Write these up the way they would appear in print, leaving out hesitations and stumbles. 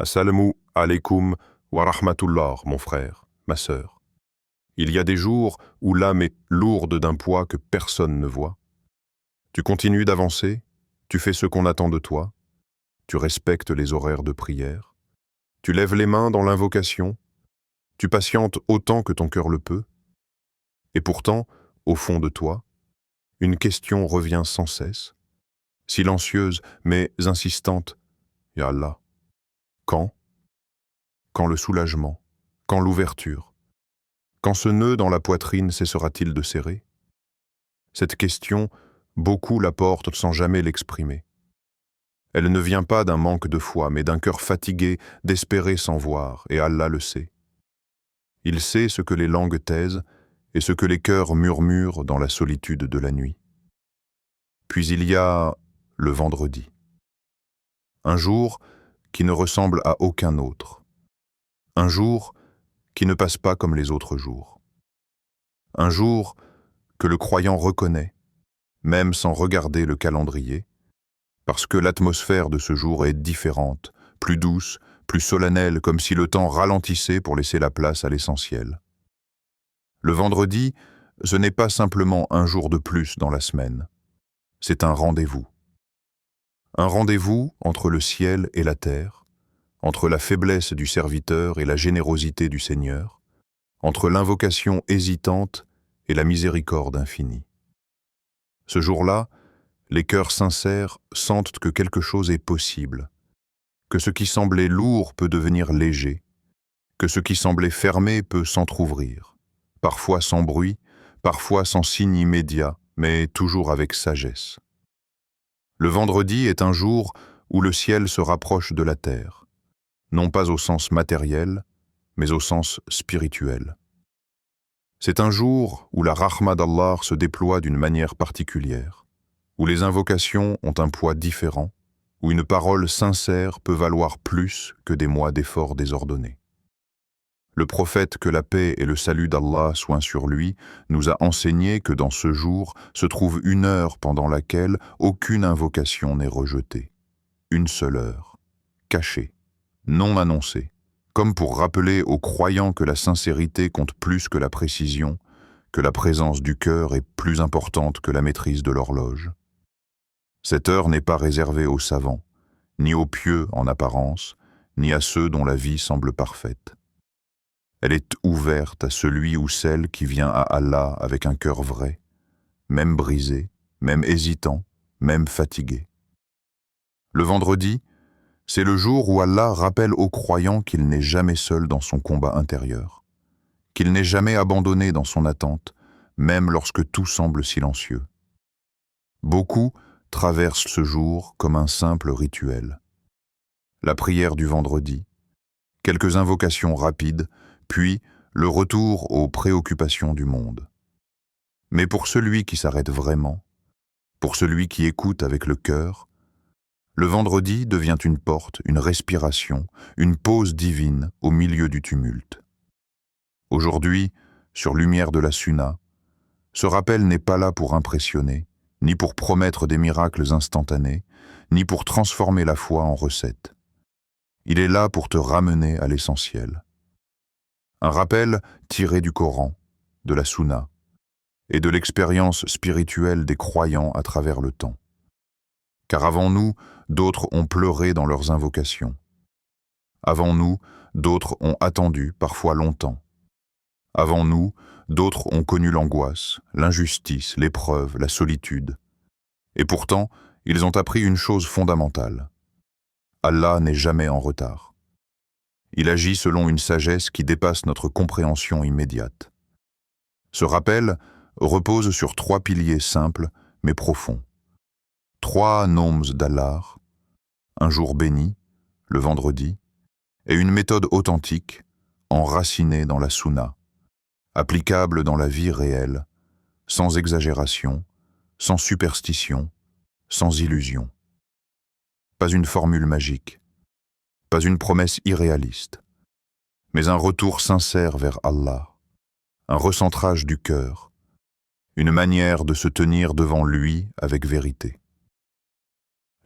Assalamu alaikum wa rahmatullah, mon frère, ma sœur. Il y a des jours où l'âme est lourde d'un poids que personne ne voit. Tu continues d'avancer, tu fais ce qu'on attend de toi, tu respectes les horaires de prière, tu lèves les mains dans l'invocation, tu patientes autant que ton cœur le peut. Et pourtant, au fond de toi, une question revient sans cesse, silencieuse mais insistante. Ya Allah, quand? Quand le soulagement? Quand l'ouverture? Quand ce nœud dans la poitrine cessera-t-il de serrer? Cette question, beaucoup la portent sans jamais l'exprimer. Elle ne vient pas d'un manque de foi, mais d'un cœur fatigué d'espérer sans voir, et Allah le sait. Il sait ce que les langues taisent et ce que les cœurs murmurent dans la solitude de la nuit. Puis il y a le vendredi. Un jour qui ne ressemble à aucun autre. Un jour qui ne passe pas comme les autres jours. Un jour que le croyant reconnaît, même sans regarder le calendrier, parce que l'atmosphère de ce jour est différente, plus douce, plus solennelle, comme si le temps ralentissait pour laisser la place à l'essentiel. Le vendredi, ce n'est pas simplement un jour de plus dans la semaine, c'est un rendez-vous. Un rendez-vous entre le ciel et la terre, entre la faiblesse du serviteur et la générosité du Seigneur, entre l'invocation hésitante et la miséricorde infinie. Ce jour-là, les cœurs sincères sentent que quelque chose est possible, que ce qui semblait lourd peut devenir léger, que ce qui semblait fermé peut s'entr'ouvrir, parfois sans bruit, parfois sans signe immédiat, mais toujours avec sagesse. Le vendredi est un jour où le ciel se rapproche de la terre, non pas au sens matériel, mais au sens spirituel. C'est un jour où la rahma d'Allah se déploie d'une manière particulière, où les invocations ont un poids différent, où une parole sincère peut valoir plus que des mois d'efforts désordonnés. Le prophète, que la paix et le salut d'Allah soient sur lui, nous a enseigné que dans ce jour se trouve une heure pendant laquelle aucune invocation n'est rejetée. Une seule heure, cachée, non annoncée, comme pour rappeler aux croyants que la sincérité compte plus que la précision, que la présence du cœur est plus importante que la maîtrise de l'horloge. Cette heure n'est pas réservée aux savants, ni aux pieux en apparence, ni à ceux dont la vie semble parfaite. Elle est ouverte à celui ou celle qui vient à Allah avec un cœur vrai, même brisé, même hésitant, même fatigué. Le vendredi, c'est le jour où Allah rappelle aux croyants qu'il n'est jamais seul dans son combat intérieur, qu'il n'est jamais abandonné dans son attente, même lorsque tout semble silencieux. Beaucoup traversent ce jour comme un simple rituel. La prière du vendredi, quelques invocations rapides, puis le retour aux préoccupations du monde. Mais pour celui qui s'arrête vraiment, pour celui qui écoute avec le cœur, le vendredi devient une porte, une respiration, une pause divine au milieu du tumulte. Aujourd'hui, sur lumière de la Sunna, ce rappel n'est pas là pour impressionner, ni pour promettre des miracles instantanés, ni pour transformer la foi en recette. Il est là pour te ramener à l'essentiel. Un rappel tiré du Coran, de la Sunna, et de l'expérience spirituelle des croyants à travers le temps. Car avant nous, d'autres ont pleuré dans leurs invocations. Avant nous, d'autres ont attendu, parfois longtemps. Avant nous, d'autres ont connu l'angoisse, l'injustice, l'épreuve, la solitude. Et pourtant, ils ont appris une chose fondamentale. Allah n'est jamais en retard. Il agit selon une sagesse qui dépasse notre compréhension immédiate. Ce rappel repose sur 3 piliers simples mais profonds. 3 noms d'Allah, un jour béni, le vendredi, et une méthode authentique, enracinée dans la Sunna, applicable dans la vie réelle, sans exagération, sans superstition, sans illusion. Pas une formule magique, pas une promesse irréaliste, mais un retour sincère vers Allah, un recentrage du cœur, une manière de se tenir devant lui avec vérité.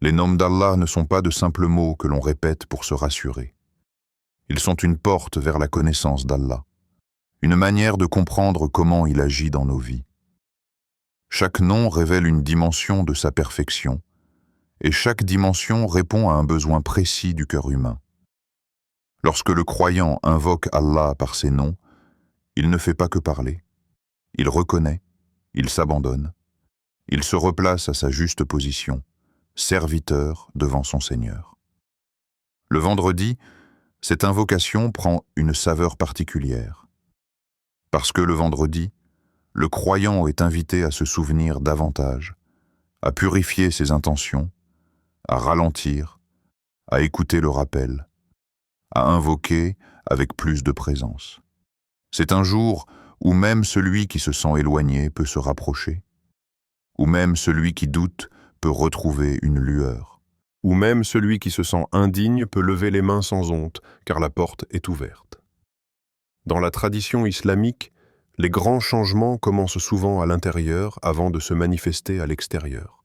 Les noms d'Allah ne sont pas de simples mots que l'on répète pour se rassurer. Ils sont une porte vers la connaissance d'Allah, une manière de comprendre comment il agit dans nos vies. Chaque nom révèle une dimension de sa perfection, et chaque dimension répond à un besoin précis du cœur humain. Lorsque le croyant invoque Allah par ses noms, il ne fait pas que parler. Il reconnaît, il s'abandonne, il se replace à sa juste position, serviteur devant son Seigneur. Le vendredi, cette invocation prend une saveur particulière. Parce que le vendredi, le croyant est invité à se souvenir davantage, à purifier ses intentions, à ralentir, à écouter le rappel, à invoquer avec plus de présence. C'est un jour où même celui qui se sent éloigné peut se rapprocher, où même celui qui doute peut retrouver une lueur, Ou même celui qui se sent indigne peut lever les mains sans honte, car la porte est ouverte. Dans la tradition islamique, les grands changements commencent souvent à l'intérieur avant de se manifester à l'extérieur.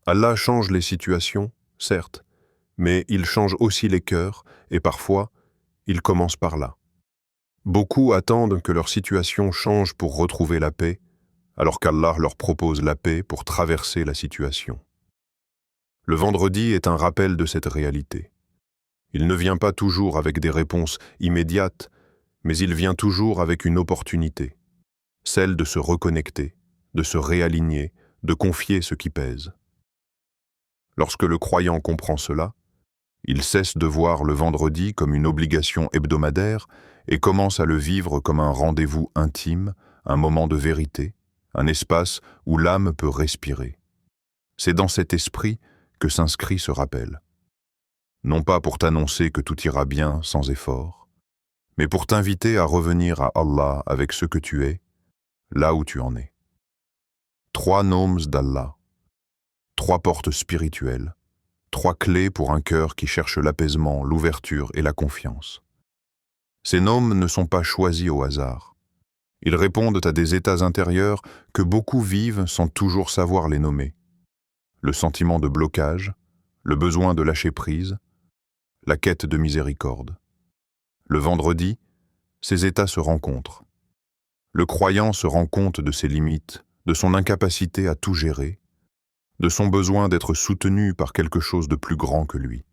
Allah change les situations, certes, mais il change aussi les cœurs, et parfois, il commence par là. Beaucoup attendent que leur situation change pour retrouver la paix, alors qu'Allah leur propose la paix pour traverser la situation. Le vendredi est un rappel de cette réalité. Il ne vient pas toujours avec des réponses immédiates, mais il vient toujours avec une opportunité, celle de se reconnecter, de se réaligner, de confier ce qui pèse. Lorsque le croyant comprend cela, il cesse de voir le vendredi comme une obligation hebdomadaire et commence à le vivre comme un rendez-vous intime, un moment de vérité, un espace où l'âme peut respirer. C'est dans cet esprit que s'inscrit ce rappel. Non pas pour t'annoncer que tout ira bien sans effort, mais pour t'inviter à revenir à Allah avec ce que tu es, là où tu en es. 3 noms d'Allah, 3 portes spirituelles, 3 clés pour un cœur qui cherche l'apaisement, l'ouverture et la confiance. Ces noms ne sont pas choisis au hasard. Ils répondent à des états intérieurs que beaucoup vivent sans toujours savoir les nommer. Le sentiment de blocage, le besoin de lâcher prise, la quête de miséricorde. Le vendredi, ces états se rencontrent. Le croyant se rend compte de ses limites, de son incapacité à tout gérer, de son besoin d'être soutenu par quelque chose de plus grand que lui.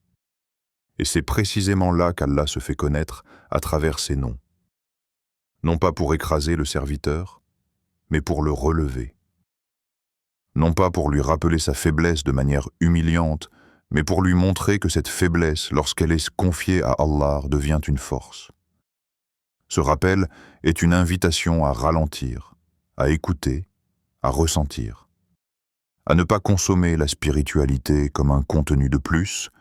Et c'est précisément là qu'Allah se fait connaître à travers ses noms. Non pas pour écraser le serviteur, mais pour le relever. Non pas pour lui rappeler sa faiblesse de manière humiliante, mais pour lui montrer que cette faiblesse, lorsqu'elle est confiée à Allah, devient une force. Ce rappel est une invitation à ralentir, à écouter, à ressentir, à ne pas consommer la spiritualité comme un contenu de plus,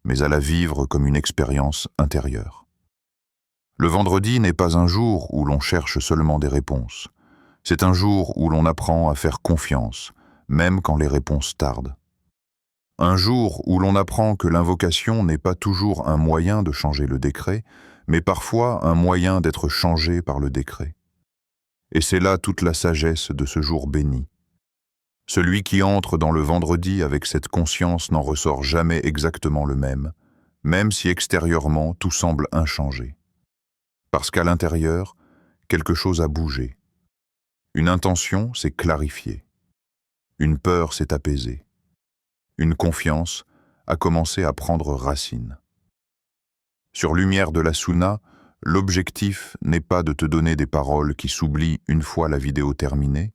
mais à la vivre comme une expérience intérieure. Le vendredi n'est pas un jour où l'on cherche seulement des réponses. C'est un jour où l'on apprend à faire confiance, même quand les réponses tardent. Un jour où l'on apprend que l'invocation n'est pas toujours un moyen de changer le décret, mais parfois un moyen d'être changé par le décret. Et c'est là toute la sagesse de ce jour béni. Celui qui entre dans le vendredi avec cette conscience n'en ressort jamais exactement le même si extérieurement tout semble inchangé. Parce qu'à l'intérieur, quelque chose a bougé. Une intention s'est clarifiée. Une peur s'est apaisée. Une confiance a commencé à prendre racine. Sur lumière de la Sunna, l'objectif n'est pas de te donner des paroles qui s'oublient une fois la vidéo terminée,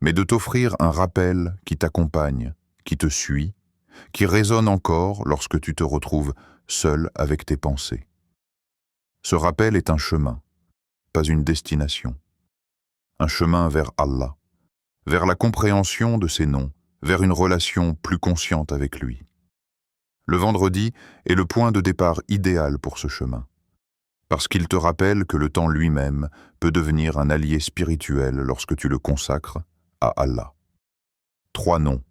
mais de t'offrir un rappel qui t'accompagne, qui te suit, qui résonne encore lorsque tu te retrouves seul avec tes pensées. Ce rappel est un chemin, pas une destination. Un chemin vers Allah, vers la compréhension de ses noms, vers une relation plus consciente avec lui. Le vendredi est le point de départ idéal pour ce chemin, parce qu'il te rappelle que le temps lui-même peut devenir un allié spirituel lorsque tu le consacres à Allah. 3 noms.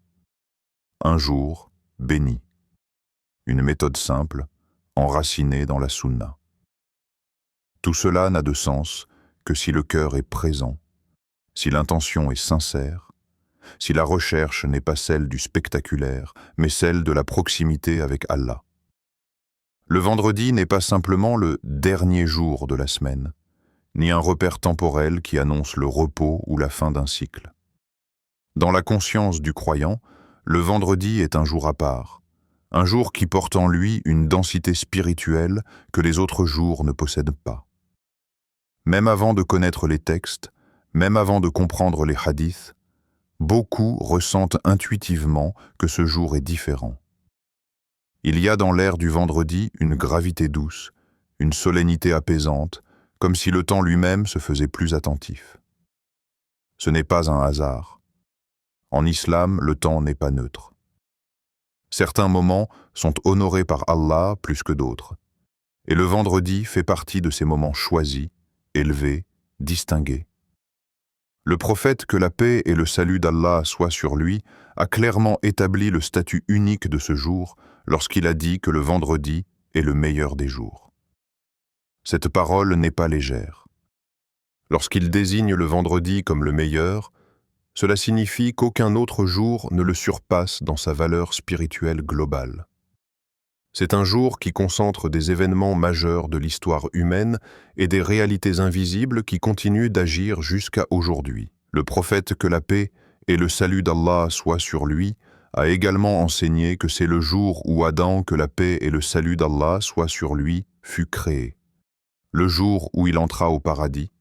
Un jour béni. Une méthode simple, enracinée dans la Sunna. Tout cela n'a de sens que si le cœur est présent, si l'intention est sincère, si la recherche n'est pas celle du spectaculaire, mais celle de la proximité avec Allah. Le vendredi n'est pas simplement le dernier jour de la semaine, ni un repère temporel qui annonce le repos ou la fin d'un cycle. Dans la conscience du croyant, le vendredi est un jour à part, un jour qui porte en lui une densité spirituelle que les autres jours ne possèdent pas. Même avant de connaître les textes, même avant de comprendre les hadiths, beaucoup ressentent intuitivement que ce jour est différent. Il y a dans l'air du vendredi une gravité douce, une solennité apaisante, comme si le temps lui-même se faisait plus attentif. Ce n'est pas un hasard. En islam, le temps n'est pas neutre. Certains moments sont honorés par Allah plus que d'autres, et le vendredi fait partie de ces moments choisis, élevés, distingués. Le prophète, que la paix et le salut d'Allah soient sur lui, a clairement établi le statut unique de ce jour lorsqu'il a dit que le vendredi est le meilleur des jours. Cette parole n'est pas légère. Lorsqu'il désigne le vendredi comme le meilleur, cela signifie qu'aucun autre jour ne le surpasse dans sa valeur spirituelle globale. C'est un jour qui concentre des événements majeurs de l'histoire humaine et des réalités invisibles qui continuent d'agir jusqu'à aujourd'hui. Le prophète, que la paix et le salut d'Allah soient sur lui, a également enseigné que c'est le jour où Adam, que la paix et le salut d'Allah soient sur lui, fut créé, le jour où il entra au paradis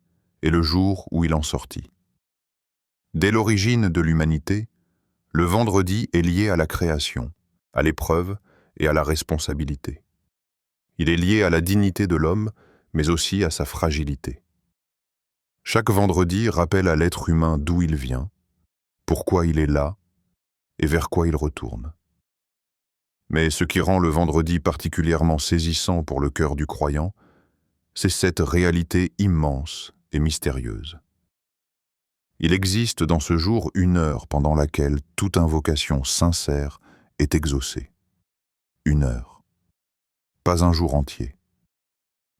et le jour où il en sortit. Dès l'origine de l'humanité, le vendredi est lié à la création, à l'épreuve et à la responsabilité. Il est lié à la dignité de l'homme, mais aussi à sa fragilité. Chaque vendredi rappelle à l'être humain d'où il vient, pourquoi il est là et vers quoi il retourne. Mais ce qui rend le vendredi particulièrement saisissant pour le cœur du croyant, c'est cette réalité immense et mystérieuse. Il existe dans ce jour une heure pendant laquelle toute invocation sincère est exaucée. Une heure. Pas un jour entier.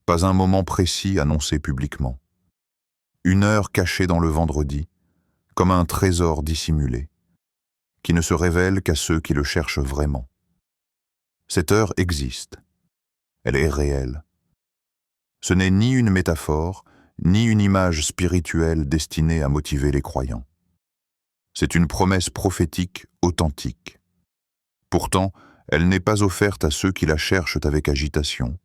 Pas un moment précis annoncé publiquement. Une heure cachée dans le vendredi, comme un trésor dissimulé, qui ne se révèle qu'à ceux qui le cherchent vraiment. Cette heure existe. Elle est réelle. Ce n'est ni une métaphore, ni une image spirituelle destinée à motiver les croyants. C'est une promesse prophétique authentique. Pourtant, elle n'est pas offerte à ceux qui la cherchent avec agitation,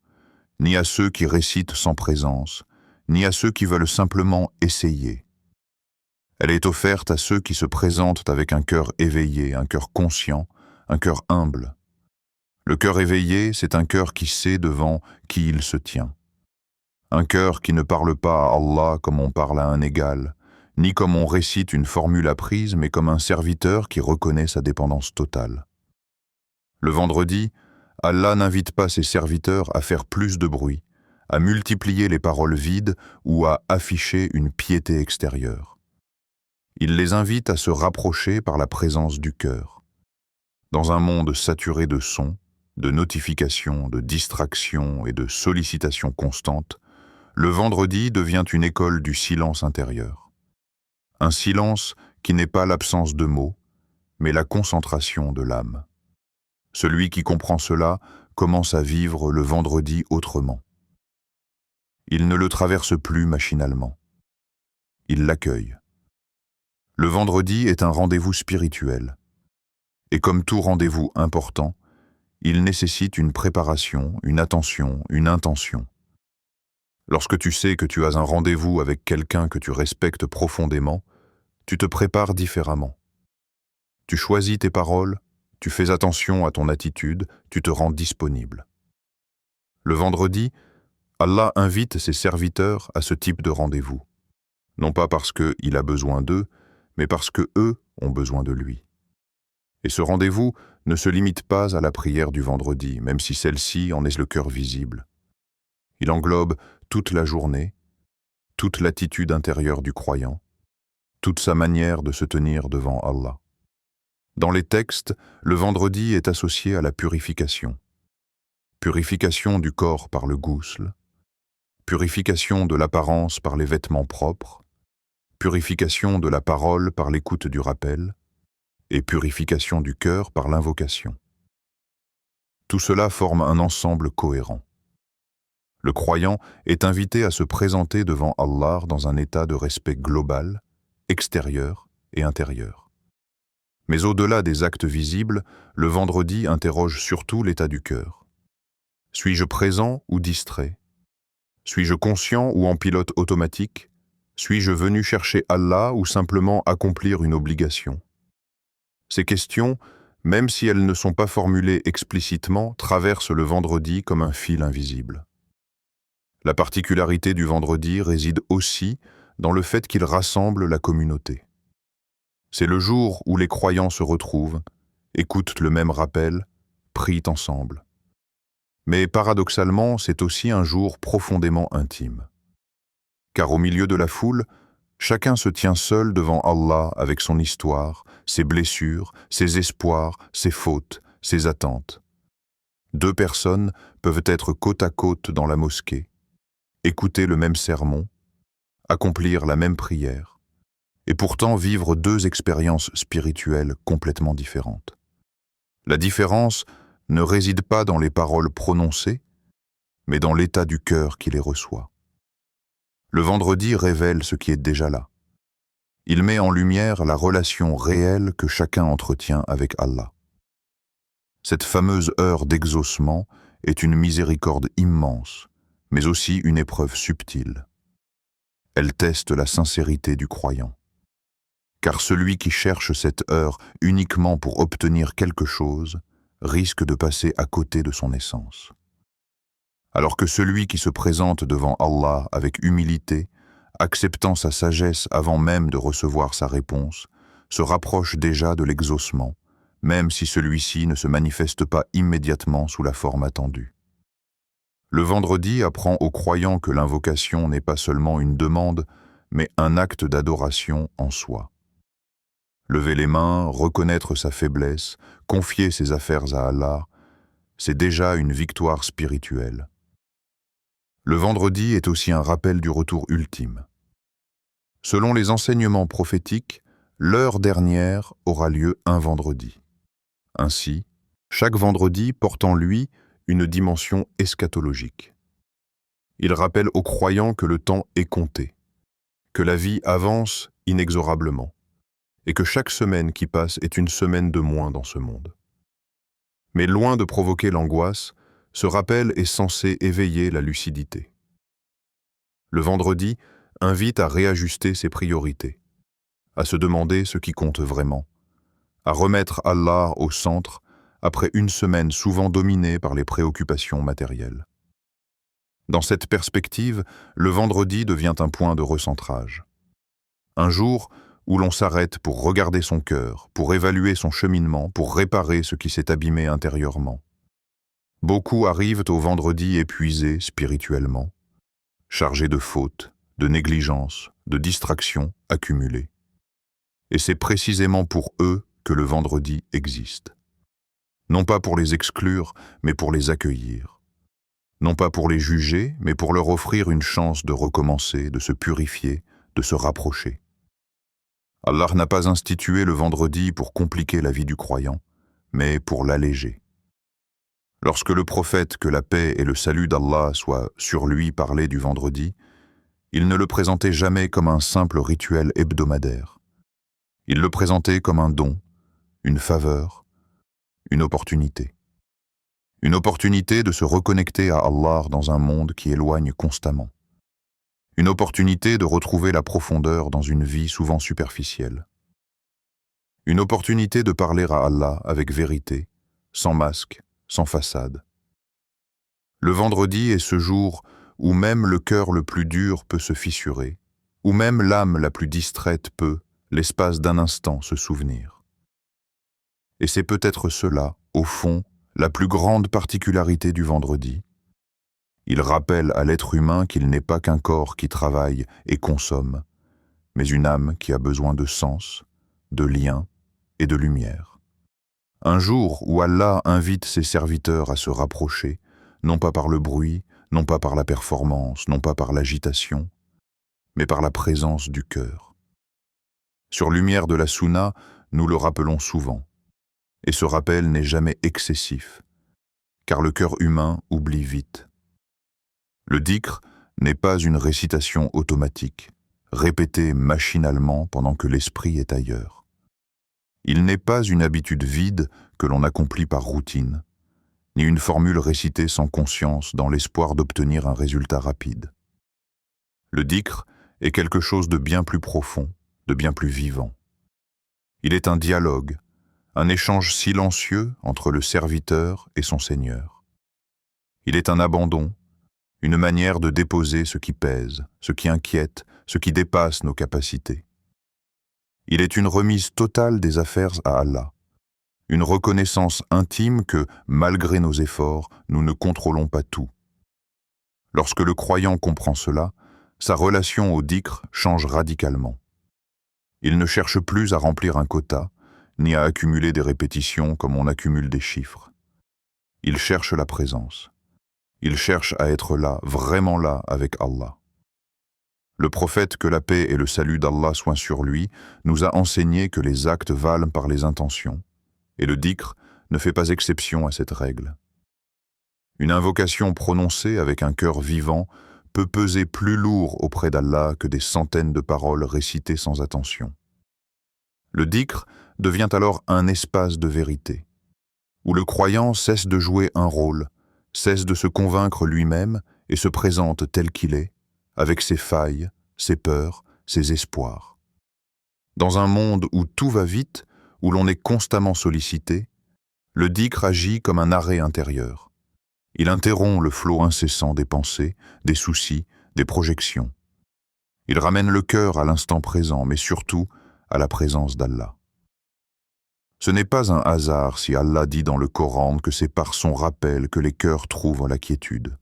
ni à ceux qui récitent sans présence, ni à ceux qui veulent simplement essayer. Elle est offerte à ceux qui se présentent avec un cœur éveillé, un cœur conscient, un cœur humble. Le cœur éveillé, c'est un cœur qui sait devant qui il se tient. Un cœur qui ne parle pas à Allah comme on parle à un égal, ni comme on récite une formule apprise, mais comme un serviteur qui reconnaît sa dépendance totale. Le vendredi, Allah n'invite pas ses serviteurs à faire plus de bruit, à multiplier les paroles vides ou à afficher une piété extérieure. Il les invite à se rapprocher par la présence du cœur. Dans un monde saturé de sons, de notifications, de distractions et de sollicitations constantes, le vendredi devient une école du silence intérieur. Un silence qui n'est pas l'absence de mots, mais la concentration de l'âme. Celui qui comprend cela commence à vivre le vendredi autrement. Il ne le traverse plus machinalement. Il l'accueille. Le vendredi est un rendez-vous spirituel. Et comme tout rendez-vous important, il nécessite une préparation, une attention, une intention. Lorsque tu sais que tu as un rendez-vous avec quelqu'un que tu respectes profondément, tu te prépares différemment. Tu choisis tes paroles, tu fais attention à ton attitude, tu te rends disponible. Le vendredi, Allah invite ses serviteurs à ce type de rendez-vous. Non pas parce qu'il a besoin d'eux, mais parce que eux ont besoin de lui. Et ce rendez-vous ne se limite pas à la prière du vendredi, même si celle-ci en est le cœur visible. Il englobe toute la journée, toute l'attitude intérieure du croyant, toute sa manière de se tenir devant Allah. Dans les textes, le vendredi est associé à la purification. Purification du corps par le ghusl, purification de l'apparence par les vêtements propres, purification de la parole par l'écoute du rappel, et purification du cœur par l'invocation. Tout cela forme un ensemble cohérent. Le croyant est invité à se présenter devant Allah dans un état de respect global, extérieur et intérieur. Mais au-delà des actes visibles, le vendredi interroge surtout l'état du cœur. Suis-je présent ou distrait? Suis-je conscient ou en pilote automatique? Suis-je venu chercher Allah ou simplement accomplir une obligation? Ces questions, même si elles ne sont pas formulées explicitement, traversent le vendredi comme un fil invisible. La particularité du vendredi réside aussi dans le fait qu'il rassemble la communauté. C'est le jour où les croyants se retrouvent, écoutent le même rappel, prient ensemble. Mais paradoxalement, c'est aussi un jour profondément intime. Car au milieu de la foule, chacun se tient seul devant Allah avec son histoire, ses blessures, ses espoirs, ses fautes, ses attentes. Deux personnes peuvent être côte à côte dans la mosquée, écouter le même sermon, accomplir la même prière, et pourtant vivre deux expériences spirituelles complètement différentes. La différence ne réside pas dans les paroles prononcées, mais dans l'état du cœur qui les reçoit. Le vendredi révèle ce qui est déjà là. Il met en lumière la relation réelle que chacun entretient avec Allah. Cette fameuse heure d'exaucement est une miséricorde immense, mais aussi une épreuve subtile. Elle teste la sincérité du croyant. Car celui qui cherche cette heure uniquement pour obtenir quelque chose risque de passer à côté de son essence. Alors que celui qui se présente devant Allah avec humilité, acceptant sa sagesse avant même de recevoir sa réponse, se rapproche déjà de l'exaucement, même si celui-ci ne se manifeste pas immédiatement sous la forme attendue. Le vendredi apprend aux croyants que l'invocation n'est pas seulement une demande, mais un acte d'adoration en soi. Lever les mains, reconnaître sa faiblesse, confier ses affaires à Allah, c'est déjà une victoire spirituelle. Le vendredi est aussi un rappel du retour ultime. Selon les enseignements prophétiques, l'heure dernière aura lieu un vendredi. Ainsi, chaque vendredi porte en lui une dimension eschatologique. Il rappelle aux croyants que le temps est compté, que la vie avance inexorablement, et que chaque semaine qui passe est une semaine de moins dans ce monde. Mais loin de provoquer l'angoisse, ce rappel est censé éveiller la lucidité. Le vendredi invite à réajuster ses priorités, à se demander ce qui compte vraiment, à remettre Allah au centre après une semaine souvent dominée par les préoccupations matérielles. Dans cette perspective, le vendredi devient un point de recentrage. Un jour où l'on s'arrête pour regarder son cœur, pour évaluer son cheminement, pour réparer ce qui s'est abîmé intérieurement. Beaucoup arrivent au vendredi épuisés spirituellement, chargés de fautes, de négligences, de distractions accumulées. Et c'est précisément pour eux que le vendredi existe. Non pas pour les exclure, mais pour les accueillir. Non pas pour les juger, mais pour leur offrir une chance de recommencer, de se purifier, de se rapprocher. Allah n'a pas institué le vendredi pour compliquer la vie du croyant, mais pour l'alléger. Lorsque le prophète, que la paix et le salut d'Allah soient sur lui, parlait du vendredi, il ne le présentait jamais comme un simple rituel hebdomadaire. Il le présentait comme un don, une faveur, une opportunité. Une opportunité de se reconnecter à Allah dans un monde qui éloigne constamment. Une opportunité de retrouver la profondeur dans une vie souvent superficielle. Une opportunité de parler à Allah avec vérité, sans masque, sans façade. Le vendredi est ce jour où même le cœur le plus dur peut se fissurer, où même l'âme la plus distraite peut, l'espace d'un instant, se souvenir. Et c'est peut-être cela, au fond, la plus grande particularité du vendredi. Il rappelle à l'être humain qu'il n'est pas qu'un corps qui travaille et consomme, mais une âme qui a besoin de sens, de lien et de lumière. Un jour où Allah invite ses serviteurs à se rapprocher, non pas par le bruit, non pas par la performance, non pas par l'agitation, mais par la présence du cœur. Sur lumière de la Sunna, nous le rappelons souvent, et ce rappel n'est jamais excessif, car le cœur humain oublie vite. Le dhikr n'est pas une récitation automatique, répétée machinalement pendant que l'esprit est ailleurs. Il n'est pas une habitude vide que l'on accomplit par routine, ni une formule récitée sans conscience dans l'espoir d'obtenir un résultat rapide. Le dhikr est quelque chose de bien plus profond, de bien plus vivant. Il est un dialogue, un échange silencieux entre le serviteur et son Seigneur. Il est un abandon, une manière de déposer ce qui pèse, ce qui inquiète, ce qui dépasse nos capacités. Il est une remise totale des affaires à Allah, une reconnaissance intime que, malgré nos efforts, nous ne contrôlons pas tout. Lorsque le croyant comprend cela, sa relation au dhikr change radicalement. Il ne cherche plus à remplir un quota, ni à accumuler des répétitions comme on accumule des chiffres. Il cherche la présence. Il cherche à être là, vraiment là, avec Allah. Le prophète, que la paix et le salut d'Allah soient sur lui, nous a enseigné que les actes valent par les intentions, et le dhikr ne fait pas exception à cette règle. Une invocation prononcée avec un cœur vivant peut peser plus lourd auprès d'Allah que des centaines de paroles récitées sans attention. Le dhikr devient alors un espace de vérité, où le croyant cesse de jouer un rôle, cesse de se convaincre lui-même et se présente tel qu'il est, avec ses failles, ses peurs, ses espoirs. Dans un monde où tout va vite, où l'on est constamment sollicité, le dhikr agit comme un arrêt intérieur. Il interrompt le flot incessant des pensées, des soucis, des projections. Il ramène le cœur à l'instant présent, mais surtout à la présence d'Allah. Ce n'est pas un hasard si Allah dit dans le Coran que c'est par son rappel que les cœurs trouvent la quiétude.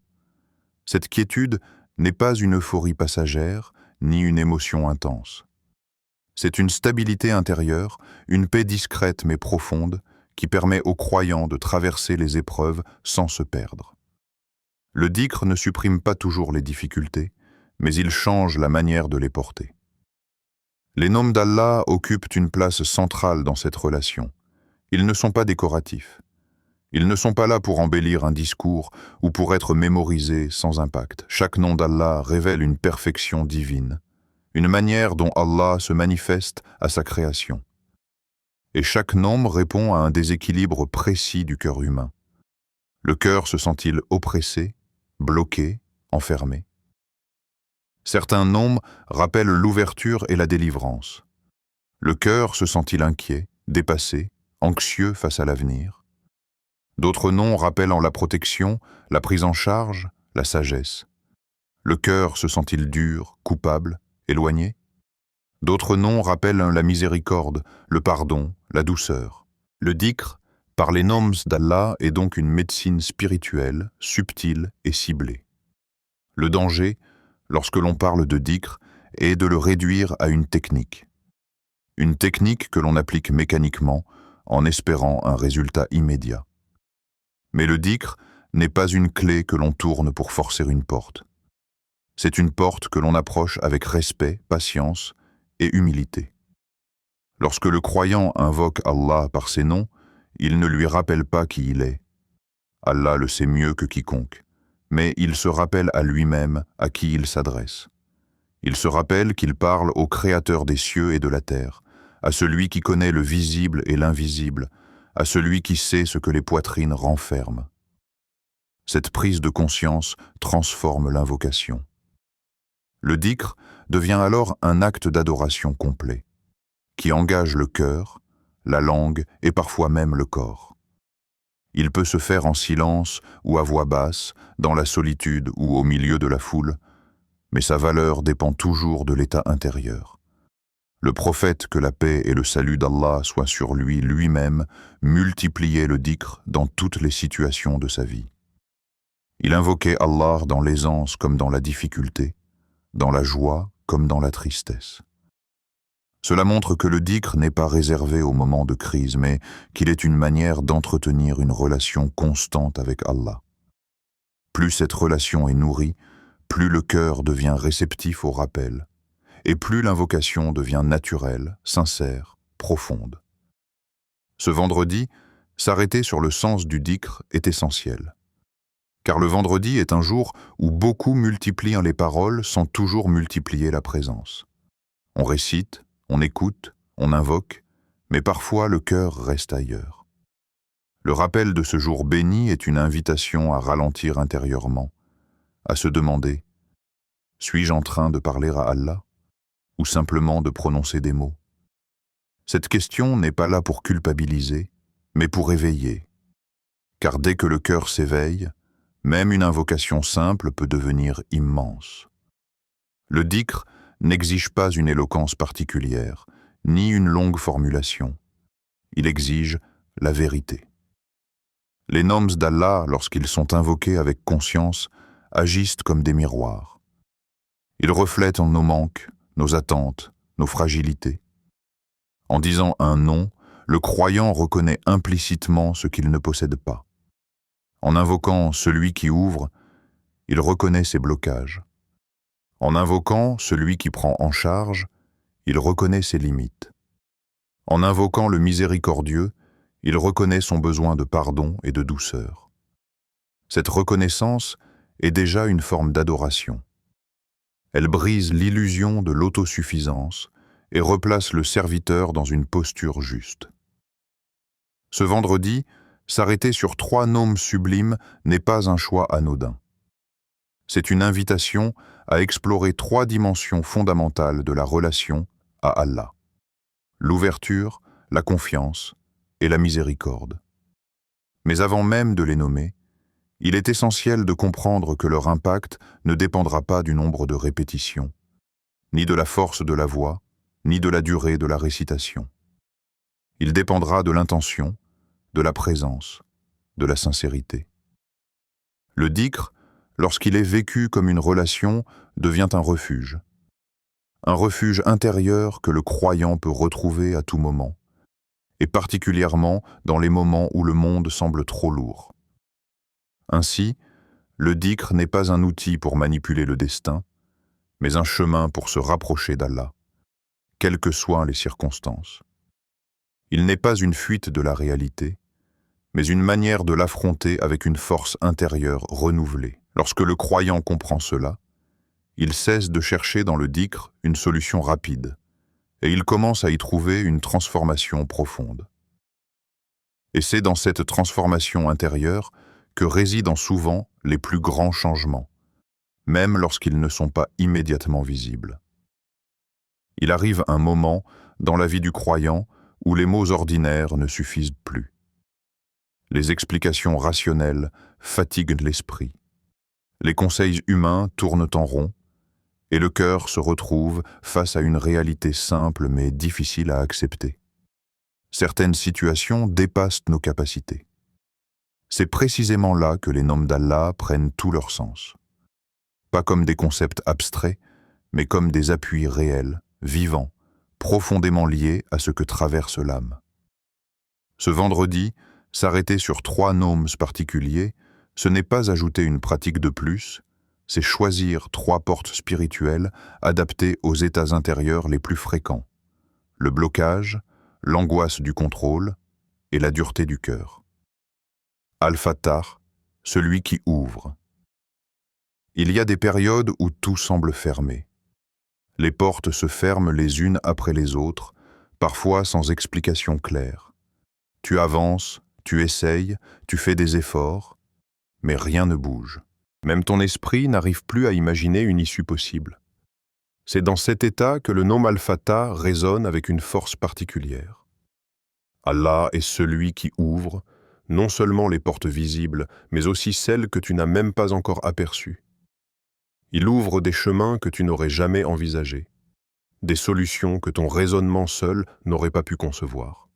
Cette quiétude n'est pas une euphorie passagère, ni une émotion intense. C'est une stabilité intérieure, une paix discrète mais profonde, qui permet aux croyants de traverser les épreuves sans se perdre. Le dhikr ne supprime pas toujours les difficultés, mais il change la manière de les porter. Les noms d'Allah occupent une place centrale dans cette relation. Ils ne sont pas décoratifs. Ils ne sont pas là pour embellir un discours ou pour être mémorisés sans impact. Chaque nom d'Allah révèle une perfection divine, une manière dont Allah se manifeste à sa création. Et chaque nom répond à un déséquilibre précis du cœur humain. Le cœur se sent-il oppressé, bloqué, enfermé? Certains noms rappellent l'ouverture et la délivrance. Le cœur se sent-il inquiet, dépassé, anxieux face à l'avenir? D'autres noms rappellent la protection, la prise en charge, la sagesse. Le cœur se sent-il dur, coupable, éloigné? D'autres noms rappellent la miséricorde, le pardon, la douceur. Le dhikr, par les noms d'Allah, est donc une médecine spirituelle, subtile et ciblée. Le danger, lorsque l'on parle de dhikr, est de le réduire à une technique. Une technique que l'on applique mécaniquement en espérant un résultat immédiat. Mais le dhikr n'est pas une clé que l'on tourne pour forcer une porte. C'est une porte que l'on approche avec respect, patience et humilité. Lorsque le croyant invoque Allah par ses noms, il ne lui rappelle pas qui il est. Allah le sait mieux que quiconque, mais il se rappelle à lui-même à qui il s'adresse. Il se rappelle qu'il parle au Créateur des cieux et de la terre, à celui qui connaît le visible et l'invisible, à celui qui sait ce que les poitrines renferment. Cette prise de conscience transforme l'invocation. Le dhikr devient alors un acte d'adoration complet, qui engage le cœur, la langue et parfois même le corps. Il peut se faire en silence ou à voix basse, dans la solitude ou au milieu de la foule, mais sa valeur dépend toujours de l'état intérieur. Le prophète, que la paix et le salut d'Allah soient sur lui lui-même, multipliait le dhikr dans toutes les situations de sa vie. Il invoquait Allah dans l'aisance comme dans la difficulté, dans la joie comme dans la tristesse. Cela montre que le dhikr n'est pas réservé aux moments de crise, mais qu'il est une manière d'entretenir une relation constante avec Allah. Plus cette relation est nourrie, plus le cœur devient réceptif au rappel, et plus l'invocation devient naturelle, sincère, profonde. Ce vendredi, S'arrêter sur le sens du dhikr est essentiel. Car le vendredi est un jour où beaucoup multiplient les paroles sans toujours multiplier la présence. On récite, on écoute, on invoque, mais parfois le cœur reste ailleurs. Le rappel de ce jour béni est une invitation à ralentir intérieurement, à se demander « Suis-je en train de parler à Allah ?» ou simplement de prononcer des mots. Cette question n'est pas là pour culpabiliser, mais pour éveiller. Car dès que le cœur s'éveille, même une invocation simple peut devenir immense. Le dhikr n'exige pas une éloquence particulière, ni une longue formulation. Il exige la vérité. Les noms d'Allah, lorsqu'ils sont invoqués avec conscience, agissent comme des miroirs. Ils reflètent nos manques, nos attentes, nos fragilités. En disant un nom, le croyant reconnaît implicitement ce qu'il ne possède pas. En invoquant celui qui ouvre, il reconnaît ses blocages. En invoquant celui qui prend en charge, il reconnaît ses limites. En invoquant le miséricordieux, il reconnaît son besoin de pardon et de douceur. Cette reconnaissance est déjà une forme d'adoration. Elle brise l'illusion de l'autosuffisance et replace le serviteur dans une posture juste. Ce vendredi, s'arrêter sur 3 noms sublimes n'est pas un choix anodin. C'est une invitation à explorer 3 dimensions fondamentales de la relation à Allah. L'ouverture, la confiance et la miséricorde. Mais avant même de les nommer, il est essentiel de comprendre que leur impact ne dépendra pas du nombre de répétitions, ni de la force de la voix, ni de la durée de la récitation. Il dépendra de l'intention, de la présence, de la sincérité. Le dhikr, lorsqu'il est vécu comme une relation, devient un refuge intérieur que le croyant peut retrouver à tout moment, et particulièrement dans les moments où le monde semble trop lourd. Ainsi, le dhikr n'est pas un outil pour manipuler le destin, mais un chemin pour se rapprocher d'Allah, quelles que soient les circonstances. Il n'est pas une fuite de la réalité, mais une manière de l'affronter avec une force intérieure renouvelée. Lorsque le croyant comprend cela, il cesse de chercher dans le dhikr une solution rapide, et il commence à y trouver une transformation profonde. Et c'est dans cette transformation intérieure que résident souvent les plus grands changements, même lorsqu'ils ne sont pas immédiatement visibles. Il arrive un moment dans la vie du croyant où les mots ordinaires ne suffisent plus. Les explications rationnelles fatiguent l'esprit. Les conseils humains tournent en rond, et le cœur se retrouve face à une réalité simple mais difficile à accepter. Certaines situations dépassent nos capacités. C'est précisément là que les noms d'Allah prennent tout leur sens. Pas comme des concepts abstraits, mais comme des appuis réels, vivants, profondément liés à ce que traverse l'âme. Ce vendredi, s'arrêter sur 3 noms particuliers, ce n'est pas ajouter une pratique de plus, c'est choisir 3 portes spirituelles adaptées aux états intérieurs les plus fréquents, le blocage, l'angoisse du contrôle et la dureté du cœur. Al-Fattah, celui qui ouvre. Il y a des périodes où tout semble fermé. Les portes se ferment les unes après les autres, parfois sans explication claire. Tu avances, tu essayes, tu fais des efforts, mais rien ne bouge. Même ton esprit n'arrive plus à imaginer une issue possible. C'est dans cet état que le nom Al-Fattah résonne avec une force particulière. Allah est celui qui ouvre, non seulement les portes visibles, mais aussi celles que tu n'as même pas encore aperçues. Il ouvre des chemins que tu n'aurais jamais envisagés, des solutions que ton raisonnement seul n'aurait pas pu concevoir.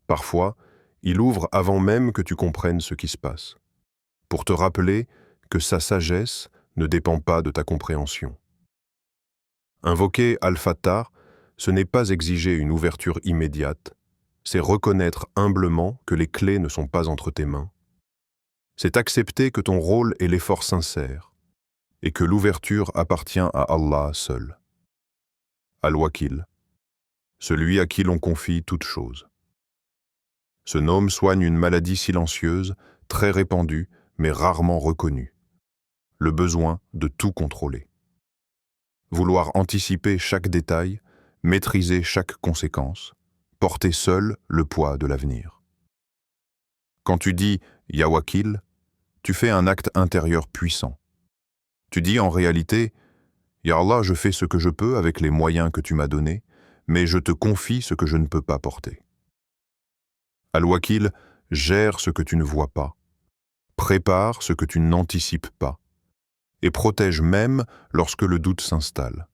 Parfois, il ouvre avant même que tu comprennes ce qui se passe, pour te rappeler que sa sagesse ne dépend pas de ta compréhension. Invoquer Al-Fattah, ce n'est pas exiger une ouverture immédiate, c'est reconnaître humblement que les clés ne sont pas entre tes mains. C'est accepter que ton rôle est l'effort sincère et que l'ouverture appartient à Allah seul. Al-Wakil, celui à qui l'on confie toute chose. Ce gnome soigne une maladie silencieuse, très répandue, mais rarement reconnue. Le besoin de tout contrôler. Vouloir anticiper chaque détail, maîtriser chaque conséquence, porter seul le poids de l'avenir. Quand tu dis « Ya Wakil », tu fais un acte intérieur puissant. Tu dis en réalité « Ya Allah, je fais ce que je peux avec les moyens que tu m'as donnés, mais je te confie ce que je ne peux pas porter. » Al-Wakil gère ce que tu ne vois pas, prépare ce que tu n'anticipes pas, et protège même lorsque le doute s'installe.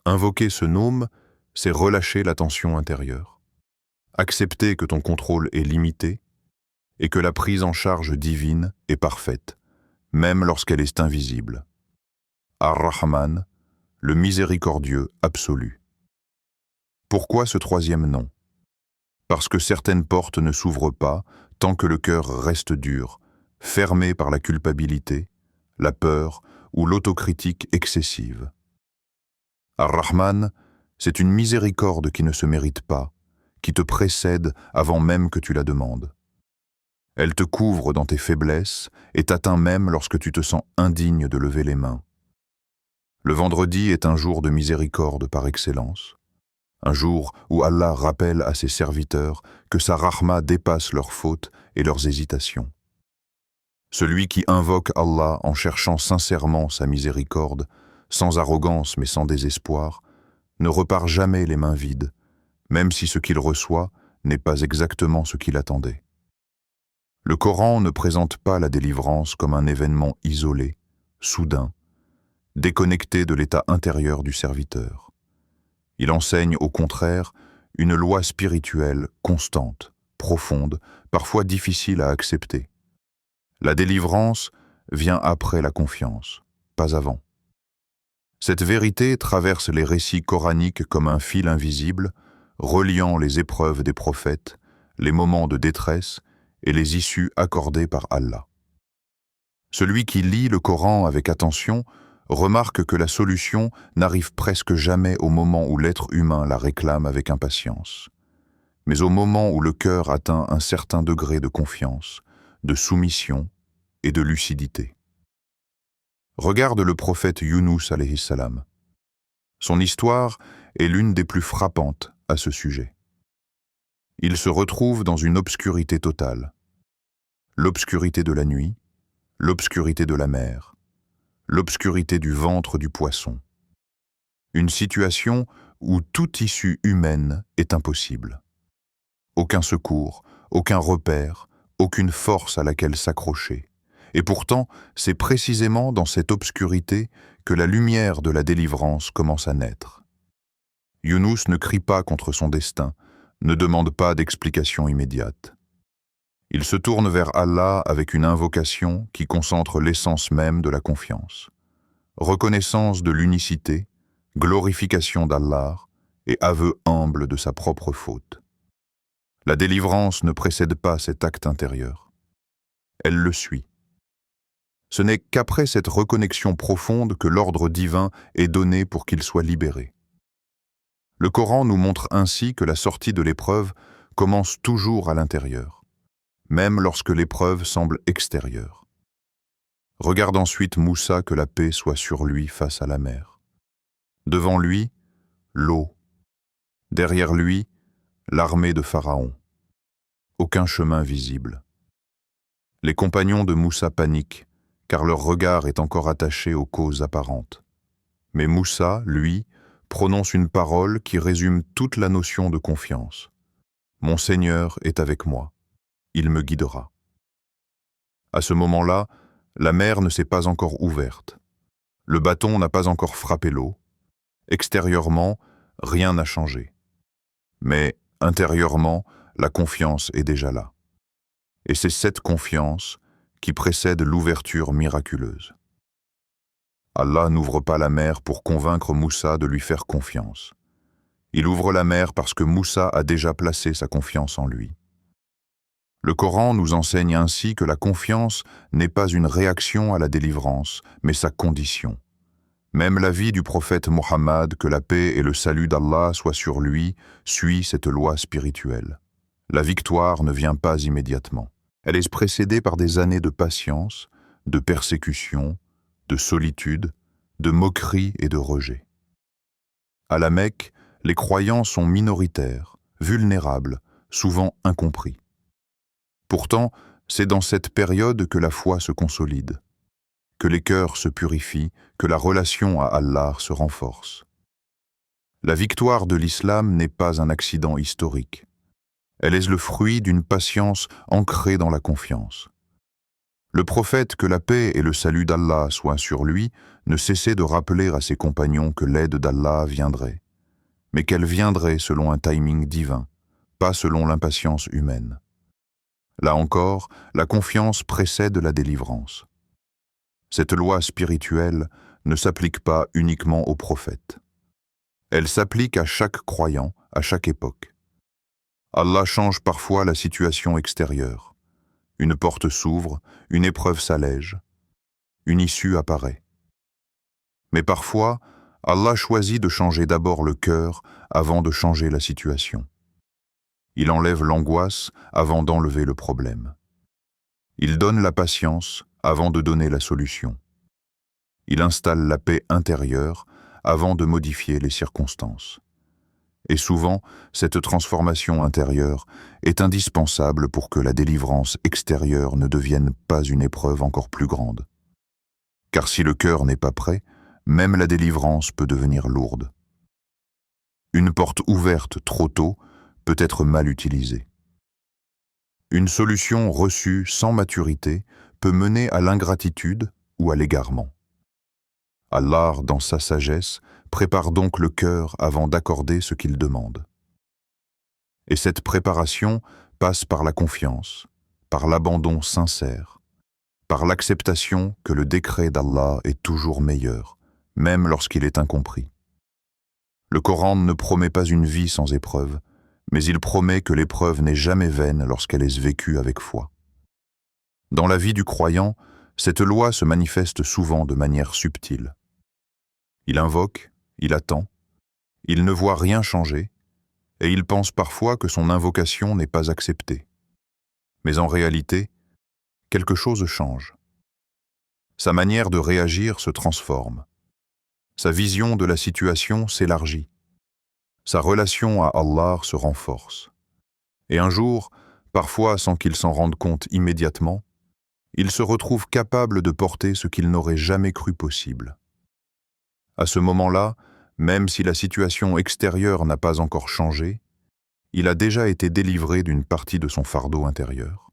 Invoquer ce gnome, c'est relâcher la tension intérieure, accepter que ton contrôle est limité et que la prise en charge divine est parfaite, même lorsqu'elle est invisible. Ar-Rahman, le miséricordieux absolu. Pourquoi ce troisième nom? Parce que certaines portes ne s'ouvrent pas tant que le cœur reste dur, fermé par la culpabilité, la peur ou l'autocritique excessive. Ar-Rahman, c'est une miséricorde qui ne se mérite pas, qui te précède avant même que tu la demandes. Elle te couvre dans tes faiblesses et t'atteint même lorsque tu te sens indigne de lever les mains. Le vendredi est un jour de miséricorde par excellence, un jour où Allah rappelle à ses serviteurs que sa rahma dépasse leurs fautes et leurs hésitations. Celui qui invoque Allah en cherchant sincèrement sa miséricorde, sans arrogance mais sans désespoir, ne repart jamais les mains vides, même si ce qu'il reçoit n'est pas exactement ce qu'il attendait. Le Coran ne présente pas la délivrance comme un événement isolé, soudain, déconnecté de l'état intérieur du serviteur. Il enseigne au contraire une loi spirituelle constante, profonde, parfois difficile à accepter. La délivrance vient après la confiance, pas avant. Cette vérité traverse les récits coraniques comme un fil invisible, reliant les épreuves des prophètes, les moments de détresse et les issues accordées par Allah. Celui qui lit le Coran avec attention remarque que la solution n'arrive presque jamais au moment où l'être humain la réclame avec impatience, mais au moment où le cœur atteint un certain degré de confiance, de soumission et de lucidité. Regarde le prophète Younous alayhi salam. Son histoire est l'une des plus frappantes à ce sujet. Il se retrouve dans une obscurité totale. L'obscurité de la nuit, l'obscurité de la mer, l'obscurité du ventre du poisson. Une situation où toute issue humaine est impossible. Aucun secours, aucun repère, aucune force à laquelle s'accrocher. Et pourtant, c'est précisément dans cette obscurité que la lumière de la délivrance commence à naître. Younous ne crie pas contre son destin, ne demande pas d'explication immédiate. Il se tourne vers Allah avec une invocation qui concentre l'essence même de la confiance. Reconnaissance de l'unicité, glorification d'Allah et aveu humble de sa propre faute. La délivrance ne précède pas cet acte intérieur. Elle le suit. Ce n'est qu'après cette reconnexion profonde que l'ordre divin est donné pour qu'il soit libéré. Le Coran nous montre ainsi que la sortie de l'épreuve commence toujours à l'intérieur, même lorsque l'épreuve semble extérieure. Regarde ensuite Moussa, que la paix soit sur lui face à la mer. Devant lui, l'eau. Derrière lui, l'armée de Pharaon. Aucun chemin visible. Les compagnons de Moussa paniquent, car leur regard est encore attaché aux causes apparentes. Mais Moussa, lui, prononce une parole qui résume toute la notion de confiance. « Mon Seigneur est avec moi, il me guidera. » À ce moment-là, la mer ne s'est pas encore ouverte. Le bâton n'a pas encore frappé l'eau. Extérieurement, rien n'a changé. Mais intérieurement, la confiance est déjà là. Et c'est cette confiance qui précède l'ouverture miraculeuse. Allah n'ouvre pas la mer pour convaincre Moussa de lui faire confiance. Il ouvre la mer parce que Moussa a déjà placé sa confiance en lui. Le Coran nous enseigne ainsi que la confiance n'est pas une réaction à la délivrance, mais sa condition. Même la vie du prophète Mohammed, que la paix et le salut d'Allah soient sur lui, suit cette loi spirituelle. La victoire ne vient pas immédiatement. Elle est précédée par des années de patience, de persécution, de solitude, de moquerie et de rejet. À la Mecque, les croyants sont minoritaires, vulnérables, souvent incompris. Pourtant, c'est dans cette période que la foi se consolide, que les cœurs se purifient, que la relation à Allah se renforce. La victoire de l'islam n'est pas un accident historique. Elle est le fruit d'une patience ancrée dans la confiance. Le prophète, que la paix et le salut d'Allah soient sur lui, ne cessait de rappeler à ses compagnons que l'aide d'Allah viendrait, mais qu'elle viendrait selon un timing divin, pas selon l'impatience humaine. Là encore, la confiance précède la délivrance. Cette loi spirituelle ne s'applique pas uniquement aux prophètes. Elle s'applique à chaque croyant, à chaque époque. Allah change parfois la situation extérieure. Une porte s'ouvre, une épreuve s'allège, une issue apparaît. Mais parfois, Allah choisit de changer d'abord le cœur avant de changer la situation. Il enlève l'angoisse avant d'enlever le problème. Il donne la patience avant de donner la solution. Il installe la paix intérieure avant de modifier les circonstances. Et souvent, cette transformation intérieure est indispensable pour que la délivrance extérieure ne devienne pas une épreuve encore plus grande. Car si le cœur n'est pas prêt, même la délivrance peut devenir lourde. Une porte ouverte trop tôt peut être mal utilisée. Une solution reçue sans maturité peut mener à l'ingratitude ou à l'égarement. Allah, dans sa sagesse, prépare donc le cœur avant d'accorder ce qu'il demande. Et cette préparation passe par la confiance, par l'abandon sincère, par l'acceptation que le décret d'Allah est toujours meilleur, même lorsqu'il est incompris. Le Coran ne promet pas une vie sans épreuve, mais il promet que l'épreuve n'est jamais vaine lorsqu'elle est vécue avec foi. Dans la vie du croyant, cette loi se manifeste souvent de manière subtile. Il invoque, il attend, il ne voit rien changer, et il pense parfois que son invocation n'est pas acceptée. Mais en réalité, quelque chose change. Sa manière de réagir se transforme. Sa vision de la situation s'élargit. Sa relation à Allah se renforce. Et un jour, parfois sans qu'il s'en rende compte immédiatement, il se retrouve capable de porter ce qu'il n'aurait jamais cru possible. À ce moment-là, même si la situation extérieure n'a pas encore changé, il a déjà été délivré d'une partie de son fardeau intérieur.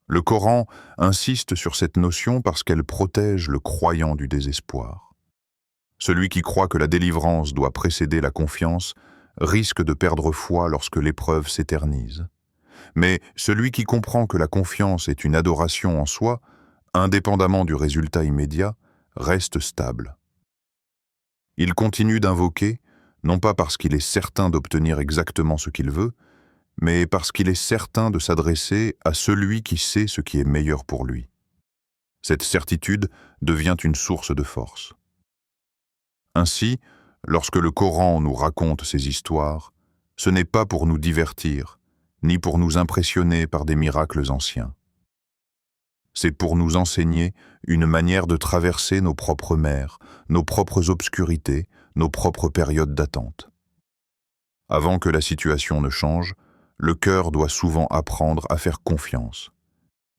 Le Coran insiste sur cette notion parce qu'elle protège le croyant du désespoir. Celui qui croit que la délivrance doit précéder la confiance risque de perdre foi lorsque l'épreuve s'éternise. Mais celui qui comprend que la confiance est une adoration en soi, indépendamment du résultat immédiat, reste stable. Il continue d'invoquer, non pas parce qu'il est certain d'obtenir exactement ce qu'il veut, mais parce qu'il est certain de s'adresser à celui qui sait ce qui est meilleur pour lui. Cette certitude devient une source de force. Ainsi, lorsque le Coran nous raconte ces histoires, ce n'est pas pour nous divertir, ni pour nous impressionner par des miracles anciens. C'est pour nous enseigner une manière de traverser nos propres mers, nos propres obscurités, nos propres périodes d'attente. Avant que la situation ne change, le cœur doit souvent apprendre à faire confiance.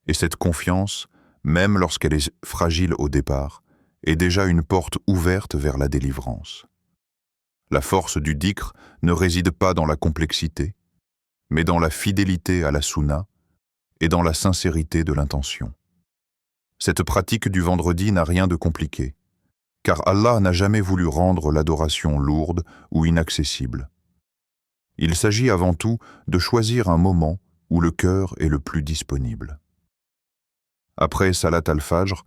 Et cette confiance, même lorsqu'elle est fragile au départ, est déjà une porte ouverte vers la délivrance. La force du dhikr ne réside pas dans la complexité, mais dans la fidélité à la sunna et dans la sincérité de l'intention. Cette pratique du vendredi n'a rien de compliqué, car Allah n'a jamais voulu rendre l'adoration lourde ou inaccessible. Il s'agit avant tout de choisir un moment où le cœur est le plus disponible. Après Salat al-Fajr,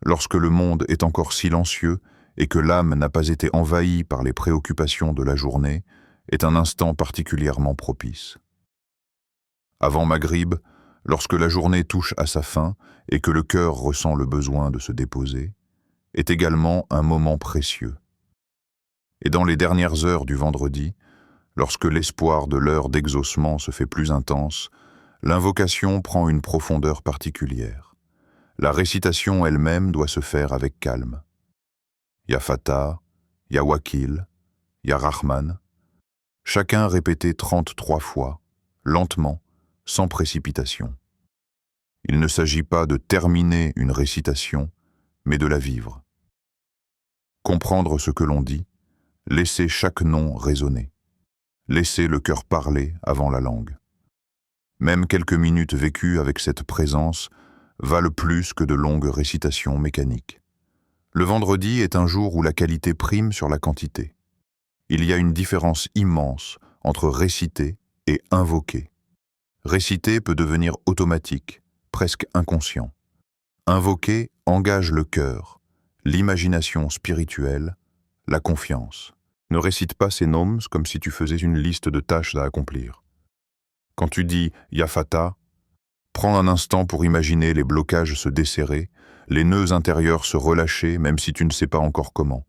lorsque le monde est encore silencieux et que l'âme n'a pas été envahie par les préoccupations de la journée, est un instant particulièrement propice. Avant Maghrib, lorsque la journée touche à sa fin et que le cœur ressent le besoin de se déposer, est également un moment précieux. Et dans les dernières heures du vendredi, Lorsque l'espoir de l'heure d'exaucement se fait plus intense, l'invocation prend une profondeur particulière. La récitation elle-même doit se faire avec calme. Ya Fatah, Ya Wakil, Ya Rahman, chacun répété 33 fois, lentement, sans précipitation. Il ne s'agit pas de terminer une récitation, mais de la vivre. Comprendre ce que l'on dit, laisser chaque nom résonner, laisser le cœur parler avant la langue. Même quelques minutes vécues avec cette présence valent plus que de longues récitations mécaniques. Le vendredi est un jour où la qualité prime sur la quantité. Il y a une différence immense entre réciter et invoquer. Réciter peut devenir automatique, presque inconscient. Invoquer engage le cœur, l'imagination spirituelle, la confiance. Ne récite pas ces noms comme si tu faisais une liste de tâches à accomplir. Quand tu dis « Ya Fatah », prends un instant pour imaginer les blocages se desserrer, les nœuds intérieurs se relâcher même si tu ne sais pas encore comment.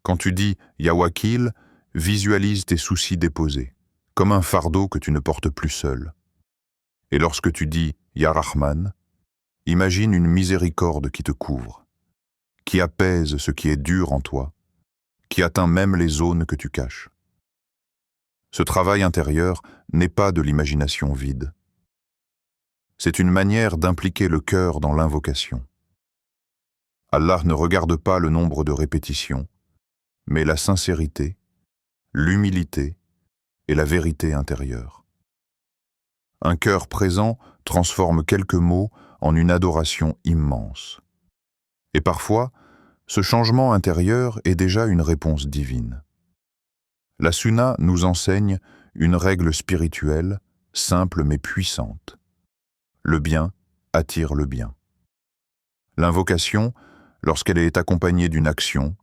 Quand tu dis « Ya Wakil », visualise tes soucis déposés, comme un fardeau que tu ne portes plus seul. Et lorsque tu dis « Ya Rahman », imagine une miséricorde qui te couvre, qui apaise ce qui est dur en toi, qui atteint même les zones que tu caches. Ce travail intérieur n'est pas de l'imagination vide. C'est une manière d'impliquer le cœur dans l'invocation. Allah ne regarde pas le nombre de répétitions, mais la sincérité, l'humilité et la vérité intérieure. Un cœur présent transforme quelques mots en une adoration immense. Et parfois, ce changement intérieur est déjà une réponse divine. La Sunna nous enseigne une règle spirituelle, simple mais puissante. Le bien attire le bien. L'invocation, lorsqu'elle est accompagnée d'une action,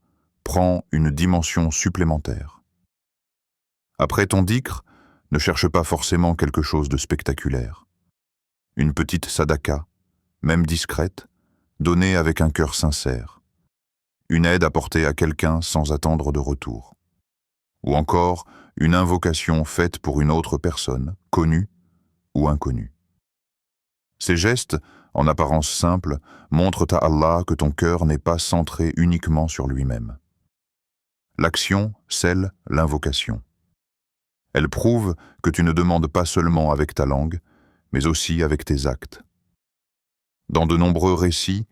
prend une dimension supplémentaire. Après ton dhikr, ne cherche pas forcément quelque chose de spectaculaire. Une petite sadaka, même discrète, donnée avec un cœur sincère. Une aide apportée à quelqu'un sans attendre de retour. Ou encore une invocation faite pour une autre personne, connue ou inconnue. Ces gestes, en apparence simples, montrent à Allah que ton cœur n'est pas centré uniquement sur lui-même. L'action scelle l'invocation. Elle prouve que tu ne demandes pas seulement avec ta langue, mais aussi avec tes actes. Dans de nombreux récits,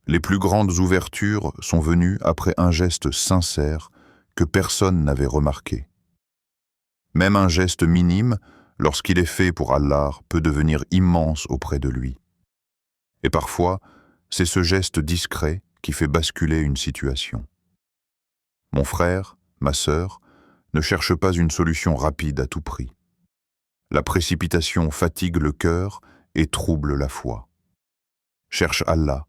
les plus grandes ouvertures sont venues après un geste sincère que personne n'avait remarqué. Même un geste minime, lorsqu'il est fait pour Allah, peut devenir immense auprès de lui. Et parfois, c'est ce geste discret qui fait basculer une situation. Mon frère, ma sœur, ne cherche pas une solution rapide à tout prix. La précipitation fatigue le cœur et trouble la foi. Cherche Allah,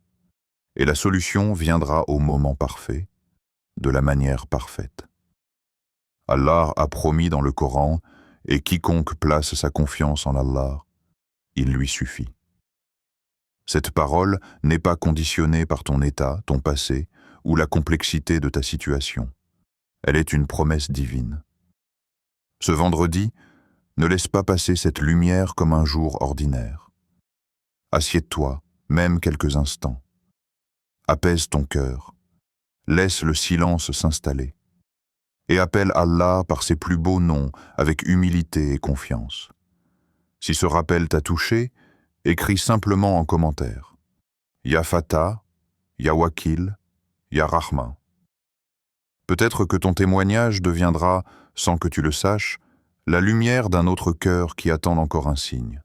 et la solution viendra au moment parfait, de la manière parfaite. Allah a promis dans le Coran, et quiconque place sa confiance en Allah, il lui suffit. Cette parole n'est pas conditionnée par ton état, ton passé ou la complexité de ta situation. Elle est une promesse divine. Ce vendredi, ne laisse pas passer cette lumière comme un jour ordinaire. Assieds-toi, même quelques instants. Apaise ton cœur. Laisse le silence s'installer. Et appelle Allah par ses plus beaux noms avec humilité et confiance. Si ce rappel t'a touché, écris simplement en commentaire. Ya Fatah, Ya Wakil, Ya Rahman. Peut-être que ton témoignage deviendra, sans que tu le saches, la lumière d'un autre cœur qui attend encore un signe.